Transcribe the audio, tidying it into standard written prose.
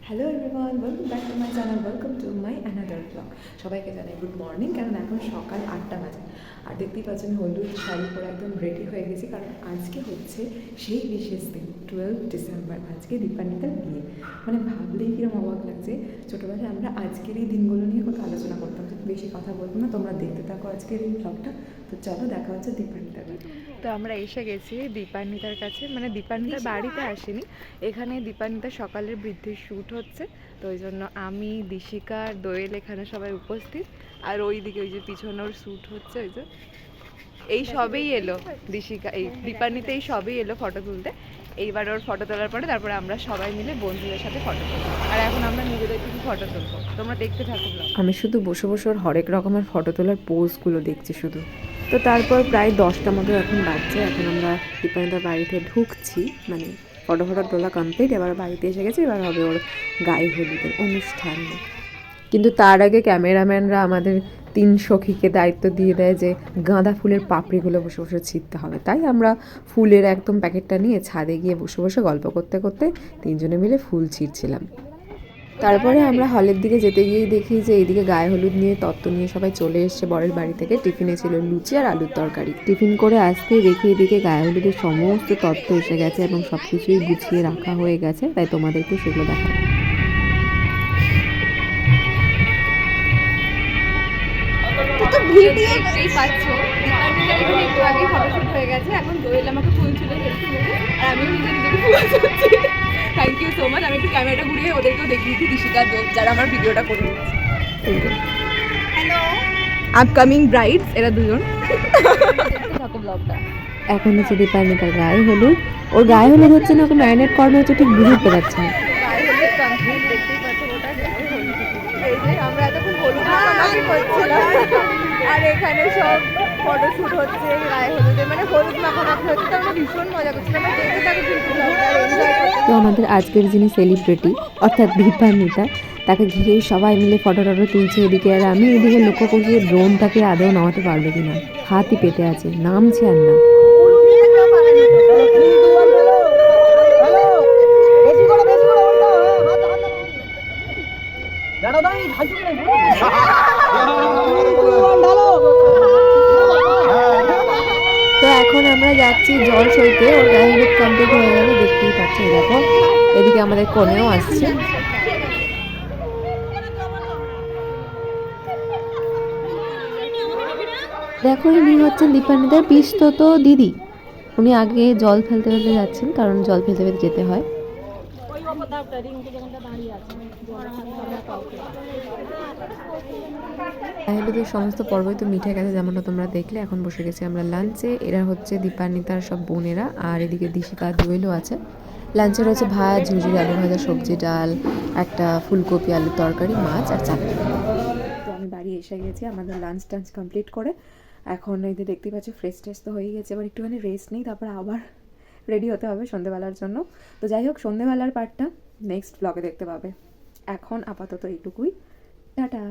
Hello everyone, welcome back to my channel, welcome to my another blog. সবাইকে জানাই good morning, কারণ এখন সকাল 8টা বাজে। আর দেখতেই পাচ্ছেন হলুদ শাড়ি পরে একদম রেডি হয়ে গেছি, কারণ আজকে হচ্ছে সেই বিশেষ দিন 12 ডিসেম্বর। আজকে দীপান্বিতার বিয়ে। মানে ভাবলেই কিরকম অবাক লাগছে। ছোটোবেলায় আমরা আজকের এই দিনগুলো নিয়ে কত আলোচনা করতাম, তো বেশি কথা বলবো না, তোমরা দেখতে থাকো আজকের এই ব্লগটা। তো চলো দেখা হচ্ছে দীপান্বিতার। তো আমরা এসে গেছি দীপান্বিতার কাছে, মানে দীপান্বিতার বাড়িতে আসেনি, এখানে দীপান্বিতার সকালের বৃদ্ধির শ্যুট হচ্ছে। তো ওই জন্য আমি, দিশিকা আর দোয়েল এখানে সবাই উপস্থিত। আর ওই দিকে ওই যে পিছনে ওর শ্যুট হচ্ছে, ওই যে এই সবেই এলো দিশিকা, এই দীপান্বিতা এই সবেই এলো ফটো তুলতে। এইবার ওর ফটো তোলার পরে তারপরে আমরা সবাই মিলে বন্ধুদের সাথে ফটো তুলবো। আর এখন আমরা নিজেদের কিছু ফটো তুলবো, তোমরা দেখতে থাকো ব্লগ। আমি শুধু বসে বসে ওর হরেক রকমের ফটো তোলার পোজগুলো দেখছি শুধু। তো তারপর প্রায় 10টা মতো এখন বাজছে, এখন আমরা দীপান্বিতার বাড়িতে ঢুকছি, মানে ফটো তোলা কমপ্লিট। এবার বাড়িতে এসে গেছে, এবার হবে ওর গায়ে হলুদের অনুষ্ঠান। কিন্তু তার আগে ক্যামেরাম্যানরা আমাদের 3 সখীকে দায়িত্ব দিয়ে দেয় যে গাঁদা ফুলের পাপড়িগুলো বসে বসে ছিঁড়তে হবে। তাই আমরা ফুলের একদম প্যাকেটটা নিয়ে ছাদে গিয়ে বসে বসে গল্প করতে করতে 3জনে মিলে ফুল ছিঁড়ছিলাম। তারপরে আমরা হলের দিকে যেতে গিয়েই দেখি যে এইদিকে গায়ে হলুদ নিয়ে তত্ত্ব নিয়ে সবাই চলে এসছে বরের বাড়ি থেকে। টিফিনে ছিল লুচি আর আলুর তরকারি। টিফিন করে আসতেই দেখি এদিকে গায়ে হলুদের সমস্ত তত্ত্ব এসে গেছে এবং সব কিছুই গুছিয়ে রাখা হয়ে গেছে, তাই তোমাদেরকে সেগুলো দেখা। তো ভিডিও দেখতেই পাচ্ছ, দীপান্বিতার এখানে একটু আগে ফটোশুট হয়ে গেছে। এখন দোয়েল আমাকে ফুল ছুঁড়ে হেল্প করবে, আর আমি নিজেকে ফুল ছুঁড়ছি। Thank you so much. আমি একটু ক্যামেরাটা ঘুরিয়ে ওদেরকেও দেখিয়ে দিই, দিশিকা দোয়েল যারা আমার ভিডিওটা করে দিচ্ছে। হ্যালো আপকামিং ব্রাইডস, এরা দুজন। থাকো ব্লগটা। এখন হচ্ছে দীপান্বিতার গায়ে হলুদ। ওর গায়ে হলুদ হচ্ছে না, ওকে ম্যারিনেট করানো হচ্ছে, ঠিক বুঝতে পারছি না। গায়ে হলুদ কমপ্লিট, দেখতেই পাচ্ছ ওটা গায়ে হলুদ। এই যে আমরা এতক্ষণ হলুদ মাখামাখি করছিলাম, আর এখানে সব ফটোশুট হচ্ছে গায়ে হলুদে, মানে হলুদ মাখামাখি হচ্ছে। তো আমরা ভীষণ মজা করছিলাম, আমরা দেখতে থাকি কিন্তু ব্লগটা এনজয় করতে। তো আমাদের আজকের যিনি সেলিব্রিটি অর্থাৎ দীপান্বিতা, তাকে ঘিরেই সবাই মিলে ফটো তুলছে এদিকে। আর আমি এদিকে লক্ষ্য করছি ড্রোনটাকে আদৌ নামাতে পারবে কিনা, হাতই পেতে আছে, নামছে আর না। তো এখন আমরা যাচ্ছি জল সইতে। ওর গায়ে হলুদ কমপ্লিট হয়ে গেলে দেখতেই পাচ্ছি, দেখো এদিকে আমাদের কনেও আসছে। দেখো ইনি হচ্ছেন দীপান্বিতার পিসতো দিদি। উনি আগে জল ফেলতে ফেলতে যাচ্ছেন, কারণ জল ফেলতে ফেলতে যেতে হয়। হলুদের সমস্ত পর্বই তো মিঠে গেছে, যেমনটা তোমরা দেখলে। এখন বসে গেছি আমরা লাঞ্চে। এরা হচ্ছে দীপান্বিতার সব বোনেরা, আর এদিকে দিশিকা দোয়েলও আছে। লাঞ্চের হচ্ছে ভাত, ঝুঝুরি আলু ভাজা, সবজি ডাল, একটা ফুলকপি আলুর তরকারি, মাছ আর চাটনি। তো আমি বাড়ি এসে গেছি আমাদের লাঞ্চ টাঞ্চ কমপ্লিট করে। এখন এই যে দেখতেই পাচ্ছি ফ্রেশ ট্রেশ তো হয়ে গেছে, এবার একটুখানি রেস্ট নেই, তারপর আবার রেডি হতে হবে সন্ধ্যেবেলার জন্য। তো যাই হোক, সন্ধ্যেবেলার পার্টটা নেক্সট ব্লগে দেখতে পাবে। এখন আপাতত এইটুকুই, টাটা।